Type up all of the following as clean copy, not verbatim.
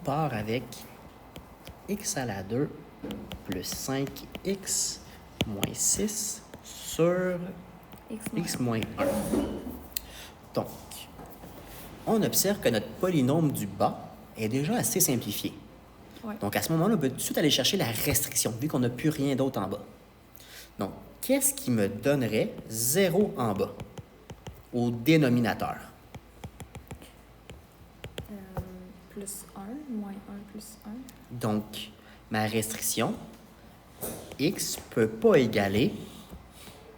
part avec x à la 2 plus 5x moins 6 sur x moins 1. Donc, on observe que notre polynôme du bas est déjà assez simplifié. Ouais. Donc, à ce moment-là, on peut tout de suite aller chercher la restriction, vu qu'on n'a plus rien d'autre en bas. Donc, qu'est-ce qui me donnerait 0 en bas au dénominateur? Plus 1, moins 1 plus 1. Donc, ma restriction, x ne peut pas égaler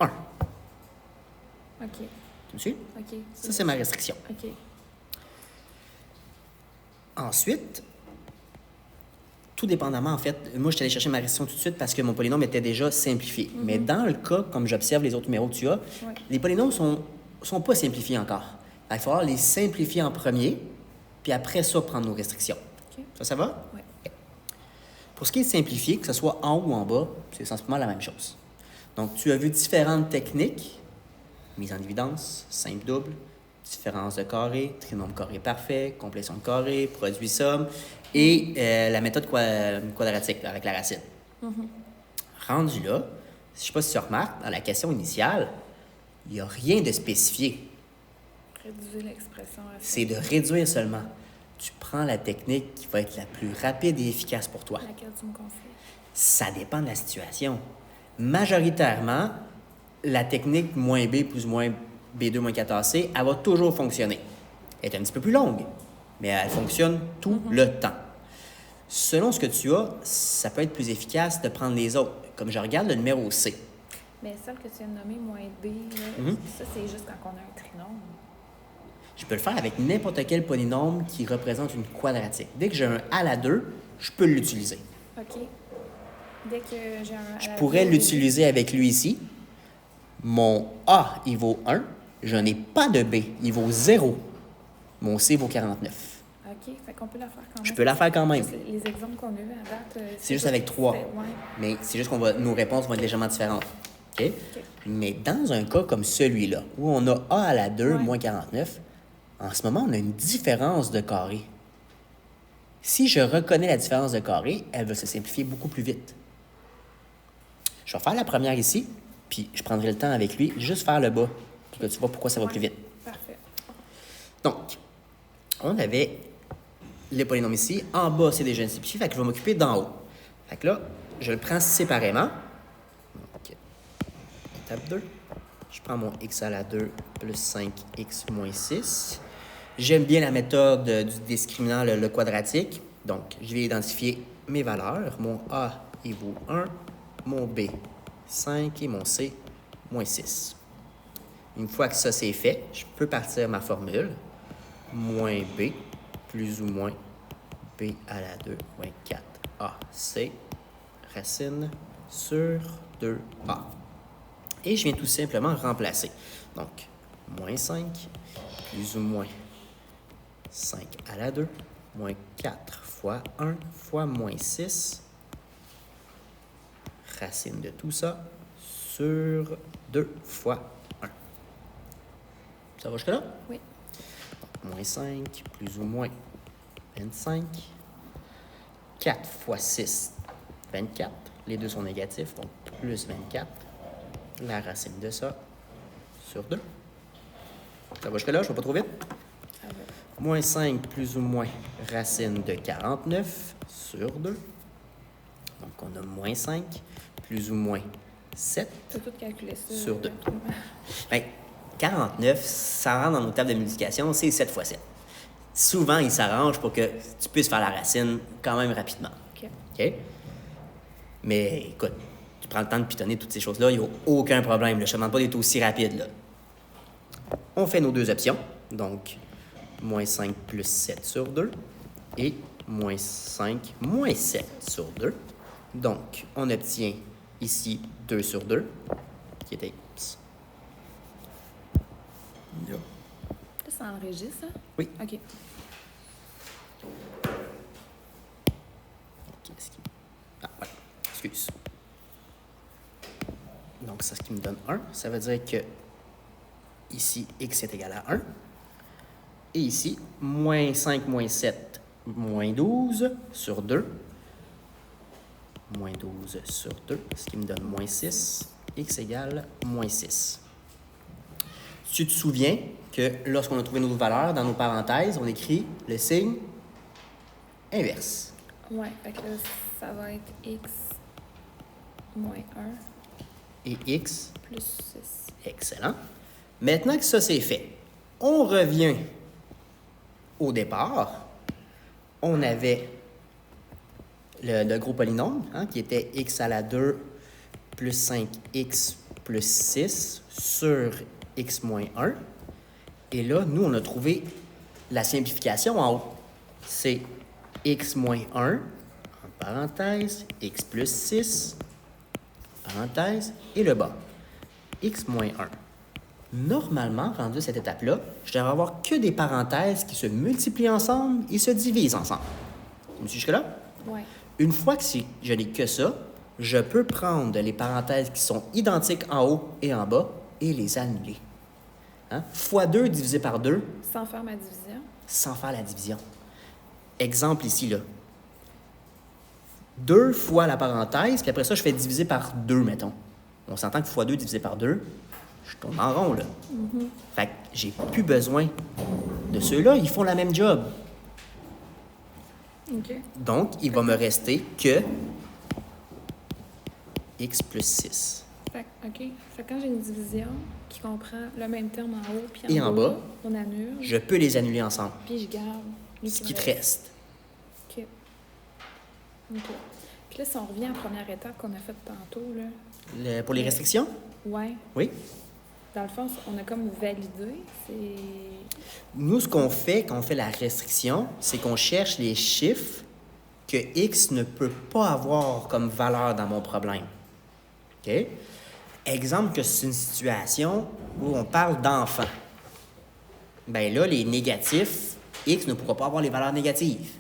1. OK. Tu me suis? OK. Ça, c'est ma restriction. OK. Ensuite, tout dépendamment, en fait, moi, je suis allé chercher ma restriction tout de suite parce que mon polynôme était déjà simplifié. Mais dans le cas, comme j'observe les autres numéros que tu as, les polynômes sont pas simplifiés encore. Il va falloir les simplifier en premier, puis après ça, prendre nos restrictions. OK. Ça va? Oui. Pour ce qui est de simplifier, que ce soit en haut ou en bas, c'est essentiellement la même chose. Donc, tu as vu différentes techniques. Mise en évidence, simple double, différence de carré, trinôme carré parfait, complétion de carré, produit somme, et la méthode quadratique avec la racine. Rendu là, je ne sais pas si tu remarques, dans la question initiale, il n'y a rien de spécifié. Réduire l'expression. C'est de réduire seulement. Tu prends la technique qui va être la plus rapide et efficace pour toi. Laquelle tu me conseilles? Ça dépend de la situation. Majoritairement, la technique moins B plus moins B2 moins 14C, elle va toujours fonctionner. Elle est un petit peu plus longue, mais elle fonctionne tout le temps. Selon ce que tu as, ça peut être plus efficace de prendre les autres. Comme je regarde le numéro C. Mais celle que tu viens de nommer, moins B, là, ça, c'est juste quand on a un trinôme. Je peux le faire avec n'importe quel polynôme qui représente une quadratique. Dès que j'ai un A à la 2, je peux l'utiliser. OK. Dès que j'ai un... Je pourrais l'utiliser avec lui ici. Mon A, il vaut 1. Je n'ai pas de B. Il vaut 0. Mon C vaut 49. OK. Fait qu'on peut la faire quand même. Je peux la faire quand même. Juste les exemples qu'on a eu à date... C'est juste avec 3. Ouais. Mais c'est juste que nos réponses vont être légèrement différentes. OK? Mais dans un cas comme celui-là, où on a A à la 2 moins 49, en ce moment, on a une différence de carré. Si je reconnais la différence de carré, elle va se simplifier beaucoup plus vite. Je vais faire la première ici, puis je prendrai le temps avec lui, juste faire le bas, pour que tu vois pourquoi ça va plus vite. Parfait. Donc, on avait les polynômes ici. En bas, c'est déjà simplifié, fait que je vais m'occuper d'en haut. Fait que là, je le prends séparément. Donc, étape 2. Je prends mon x à la 2 plus 5x moins 6. J'aime bien la méthode du discriminant, le quadratique. Donc, je vais identifier mes valeurs. Mon A, il vaut 1. Mon B, 5. Et mon C, moins 6. Une fois que ça, c'est fait, je peux partir ma formule. Moins B, plus ou moins B à la 2, moins 4AC, racine sur 2A. Et je viens tout simplement remplacer. Donc, moins 5, plus ou moins 5 à la 2, moins 4 fois 1 fois moins 6, racine de tout ça, sur 2 fois 1. Ça va jusque-là? Oui. Donc, moins 5, plus ou moins 25. 4 fois 6, 24. Les deux sont négatifs, donc plus 24. La racine de ça, sur 2. Ça va jusque-là? Je ne vais pas trop vite? Ça va. Moins 5 plus ou moins racine de 49 sur 2. Donc, on a moins 5 plus ou moins 7 Tu peux tout calculer ça. sur 2. Bien, 49, ça rentre dans nos tables de multiplication, c'est 7 fois 7. Souvent, il s'arrange pour que tu puisses faire la racine quand même rapidement. OK? Mais écoute, tu prends le temps de pitonner toutes ces choses-là, il n'y a aucun problème. Je ne te demande pas d'être aussi rapide. Là. On fait nos deux options. Donc, moins 5 plus 7 sur 2 et moins 5 moins 7 sur 2. Donc, on obtient ici 2 sur 2, qui était... Là, ça enregistre, ça? Oui. OK. Ah, ouais. Excuse. Donc, c'est ce qui me donne 1. Ça veut dire que ici, x est égal à 1. Et ici, moins 5 moins 7 moins 12 sur 2. Moins 12 sur 2, ce qui me donne moins 6. X égale moins 6. Tu te souviens que lorsqu'on a trouvé nos valeurs, dans nos parenthèses, on écrit le signe inverse. Ouais, fait que là, ça va être x moins 1 Et X, plus 6. excellent. Maintenant que ça c'est fait, on revient au départ. On avait le gros polynôme, qui était x à la 2 plus 5x plus 6 sur x moins 1. Et là, nous, on a trouvé la simplification en haut. C'est x moins 1, en parenthèse, x plus 6, parenthèse, et le bas, x moins 1. Normalement, rendu à cette étape-là, je devrais avoir que des parenthèses qui se multiplient ensemble et se divisent ensemble. Tu me suis jusque-là? Ouais. Une fois que je n'ai que ça, je peux prendre les parenthèses qui sont identiques en haut et en bas et les annuler. Fois 2 divisé par 2. Sans faire ma division. Sans faire la division. Exemple ici, là. 2 fois la parenthèse, puis après ça, je fais diviser par 2, mettons. On s'entend que fois 2 divisé par 2, je tourne en rond, là. Mm-hmm. Fait que j'ai plus besoin de ceux-là, ils font la même job. OK. Donc, il va me rester que x plus 6. Fait que, OK. Fait que quand j'ai une division qui comprend le même terme en haut puis Et en bas, on annule. Je peux les annuler ensemble. Puis je garde Ce qui te reste. OK. OK. Puis là, si on revient à la première étape qu'on a faite tantôt, là. Pour les restrictions? Ouais. Oui. Dans le fond, on a comme validé. C'est. Nous, ce qu'on fait quand on fait la restriction, c'est qu'on cherche les chiffres que x ne peut pas avoir comme valeur dans mon problème. OK? Exemple que c'est une situation où on parle d'enfants. Bien là, les négatifs, x ne pourra pas avoir les valeurs négatives.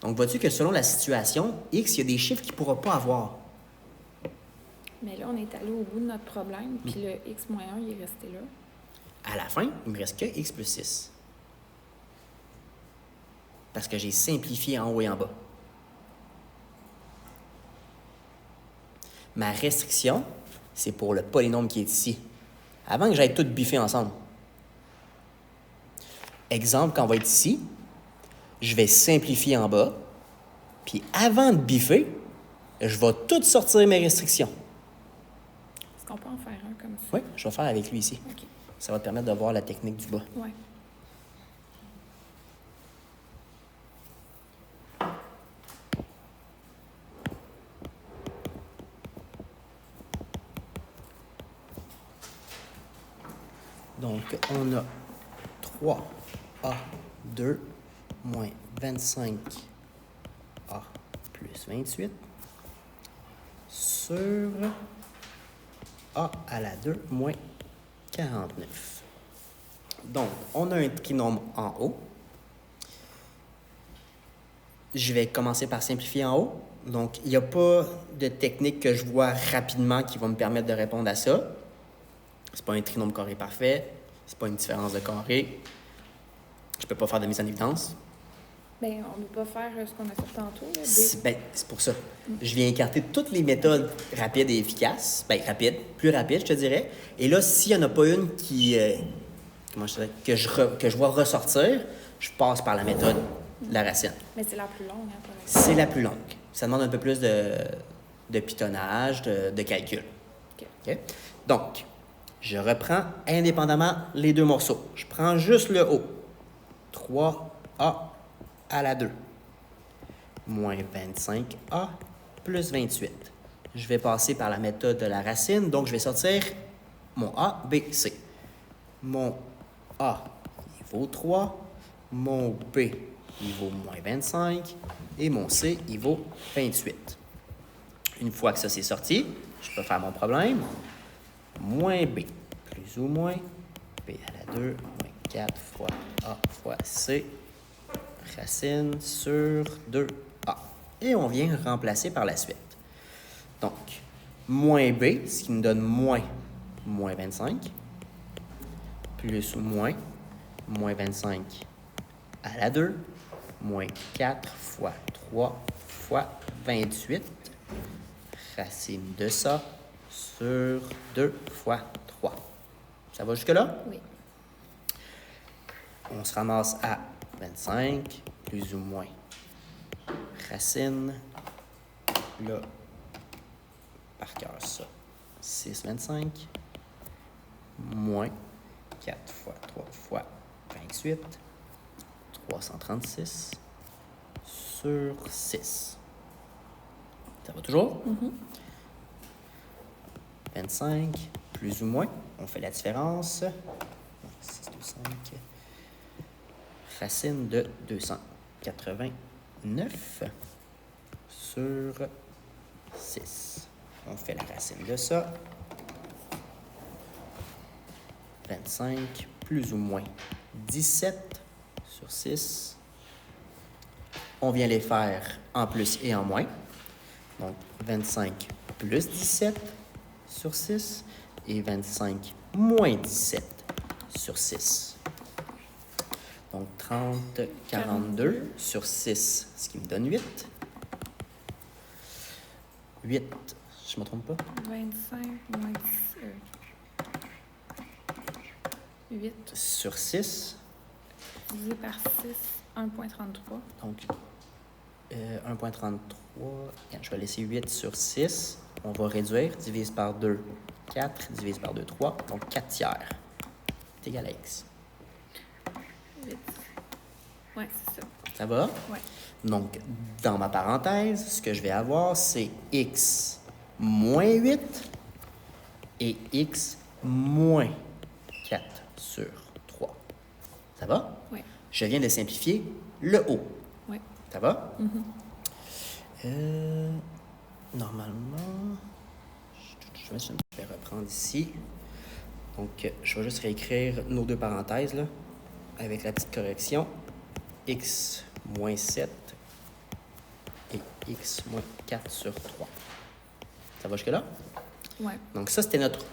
Donc, vois-tu que selon la situation, x, il y a des chiffres qu'il ne pourra pas avoir. Mais là, on est allé au bout de notre problème, puis le x moins 1, il est resté là. À la fin, il me reste que x plus 6. Parce que j'ai simplifié en haut et en bas. Ma restriction, c'est pour le polynôme qui est ici. Avant que j'aille tout biffer ensemble. Exemple, quand on va être ici, je vais simplifier en bas, puis avant de biffer, je vais tout sortir mes restrictions. Est-ce qu'on peut en faire un comme ça? Oui, je vais faire avec lui ici. OK. Ça va te permettre de voir la technique du bas. Ouais. Donc, on a 3A2 moins 25A plus 28 sur A à la 2 moins 49. Donc, on a un trinôme en haut. Je vais commencer par simplifier en haut. Donc, il n'y a pas de technique que je vois rapidement qui va me permettre de répondre à ça. C'est pas un trinôme carré parfait. C'est pas une différence de carré. Je peux pas faire de mise en évidence. Bien, on ne peut pas faire ce qu'on a fait tantôt. Là, C'est pour ça. Je viens écarter toutes les méthodes rapides et efficaces. Bien, plus rapides, je te dirais. Et là, s'il n'y en a pas une qui, comment je dirais, que je vois ressortir, je passe par la méthode de la racine. Mais c'est la plus longue, hein, par exemple. C'est la plus longue. Ça demande un peu plus de pitonnage, de calcul. OK. OK? Donc, je reprends indépendamment les deux morceaux. Je prends juste le haut. 3A à la 2. Moins 25A plus 28. Je vais passer par la méthode de la racine. Donc, je vais sortir mon A, B, C. Mon A, il vaut 3. Mon B, il vaut moins 25. Et mon C, il vaut 28. Une fois que ça c'est sorti, je peux faire mon problème. Moins B, plus ou moins, B à la 2, moins 4 fois A fois C, racine sur 2A. Et on vient remplacer par la suite. Donc, moins B, ce qui nous donne moins 25, plus ou moins 25 à la 2, moins 4 fois 3 fois 28. Racine de ça sur 2 fois 3. Ça va jusque-là? Oui. On se ramasse à 25, plus ou moins. Racine, là, par cœur, ça. 6, 25, moins 4 fois 3 fois 28, 336 sur 6. Ça va toujours? 25, plus ou moins. On fait la différence. 6, 2, 5. Racine de 289 sur 6. On fait la racine de ça. 25 plus ou moins 17 sur 6. On vient les faire en plus et en moins. Donc, 25 plus 17 sur 6 et 25 moins 17 sur 6. Donc, 30, 42 sur 6, ce qui me donne 8. 8, je ne me trompe pas? 25 moins 8 sur 6. divisé par 6, 1,33. Donc, 1,33. Je vais laisser 8 sur 6. On va réduire. Divise par 2, 4. Divise par 2, 3. Donc, 4 tiers. C'est égal à x. 8. Ouais, c'est ça. Ça va? Ouais. Donc, dans ma parenthèse, ce que je vais avoir, c'est x moins 8 et x moins 4 sur 3. Ça va? Oui. Je viens de simplifier le haut. Oui. Ça va? Normalement, je vais reprendre ici. Donc, je vais juste réécrire nos deux parenthèses, là, avec la petite correction. X moins 7 et x moins 4 sur 3. Ça va jusque-là? Oui. Donc, ça, c'était notre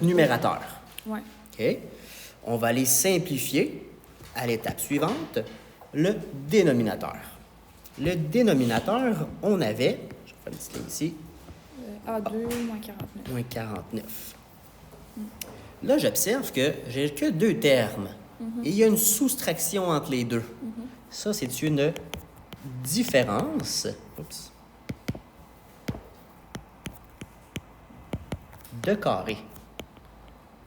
numérateur. Oui. OK? On va aller simplifier à l'étape suivante le dénominateur. Le dénominateur, on avait, je vais faire une petite ligne ici, A2 moins 49. moins 49. Là, j'observe que j'ai que deux termes. Et il y a une soustraction entre les deux. Ça, c'est une différence de carré.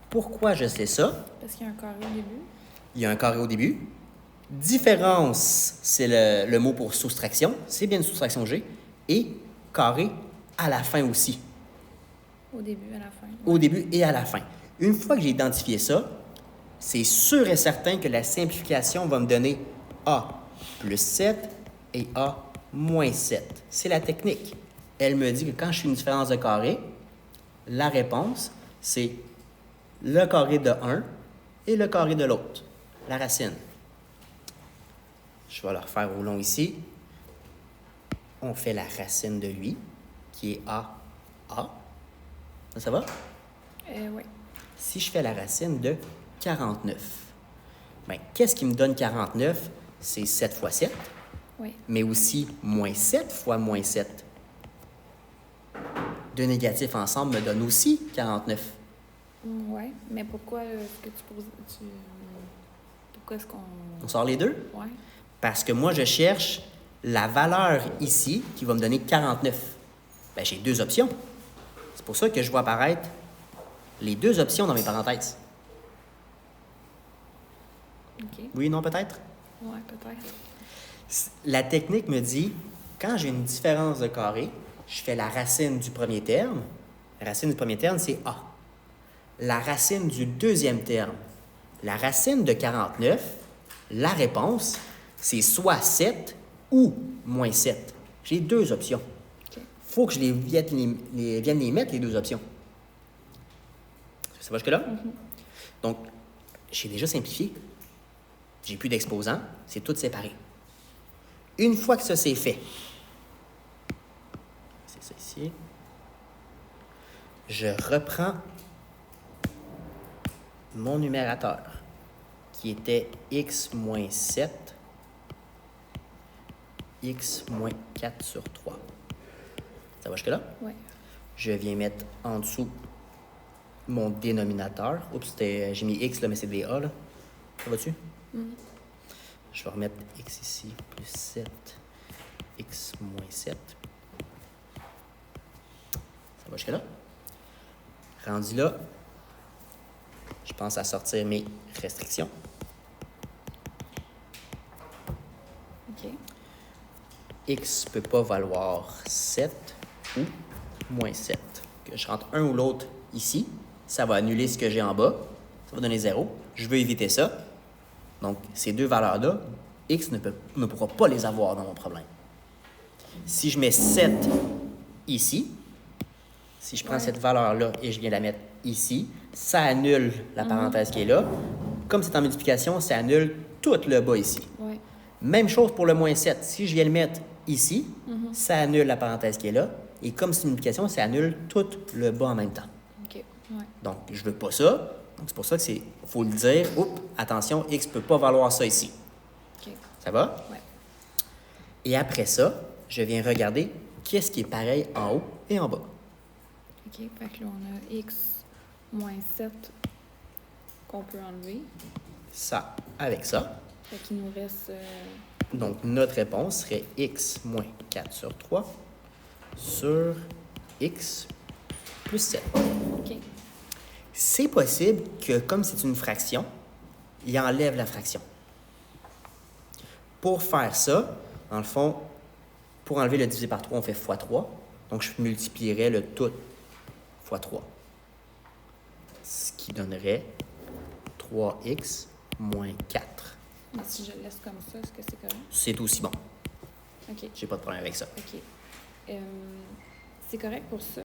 Pourquoi je sais ça? Parce qu'il y a un carré au début. Il y a un carré au début. Différence, c'est le mot pour soustraction. C'est bien une soustraction G. Et carré à la fin aussi. Au début, à la fin. Au début et à la fin. Une fois que j'ai identifié ça, c'est sûr et certain que la simplification va me donner A plus 7 et A moins 7. C'est la technique. Elle me dit que quand je fais une différence de carré, la réponse, c'est le carré de 1 et le carré de l'autre, la racine. Je vais le refaire au long ici. On fait la racine de lui, qui est A. Ça va? Oui. Si je fais la racine de 49, bien, qu'est-ce qui me donne 49? C'est 7 fois 7, Oui. mais aussi moins 7 fois moins 7. Deux négatifs ensemble me donnent aussi 49. Oui. Mais pourquoi est-ce que pourquoi est-ce qu'on... On sort les deux? Oui. Parce que moi, je cherche la valeur ici qui va me donner 49. Bien, j'ai deux options. C'est pour ça que je vois apparaître les deux options dans mes parenthèses. OK. Oui, non, peut-être? Oui, peut-être. La technique me dit, quand j'ai une différence de carré, je fais la racine du premier terme. La racine du premier terme, c'est A. La racine du deuxième terme, la racine de 49, la réponse, c'est soit 7 ou moins 7. J'ai deux options. OK. Faut que je vienne les mettre, les deux options. Ça va jusque-là? Donc, j'ai déjà simplifié. J'ai plus d'exposants. C'est tout séparé. Une fois que ça c'est fait, c'est ça ici, je reprends mon numérateur qui était x moins 7 x moins 4 sur 3. Ça va jusque-là? Ouais. Je viens mettre en dessous mon dénominateur. Oups, j'ai mis x, là, mais c'est des a, là. Ça va-tu? Je vais remettre x ici, plus 7, x moins 7. Ça va jusque-là? Rendu là, je pense à sortir mes restrictions. OK. X ne peut pas valoir 7 ou moins 7. Que je rentre un ou l'autre ici, ça va annuler ce que j'ai en bas. Ça va donner 0. Je veux éviter ça. Donc, ces deux valeurs-là, X ne pourra pas les avoir dans mon problème. Si je mets 7 ici, si je prends cette valeur-là et je viens la mettre ici, ça annule la parenthèse qui est là. Comme c'est en multiplication, ça annule tout le bas ici. Ouais. Même chose pour le moins 7. Si je viens le mettre ici, ça annule la parenthèse qui est là. Et comme c'est une multiplication, ça annule tout le bas en même temps. OK. Ouais. Donc, je veux pas ça. Donc, c'est pour ça que faut le dire. Oups, attention, X ne peut pas valoir ça ici. OK. Ça va? Ouais. Et après ça, je viens regarder qu'est-ce qui est pareil en haut et en bas. OK. Fait que là, on a x moins 7 qu'on peut enlever. Ça avec ça. Fait qu'il nous reste... Donc, notre réponse serait x moins 4 sur 3 sur x plus 7. OK. C'est possible que, comme c'est une fraction, il enlève la fraction. Pour faire ça, dans le fond, pour enlever le divisé par 3, on fait x 3. Donc, je multiplierais le tout x 3. Ce qui donnerait 3x moins 4. Mais si je le laisse comme ça, est-ce que c'est correct? C'est aussi bon. OK. J'ai pas de problème avec ça. OK. C'est correct pour ça?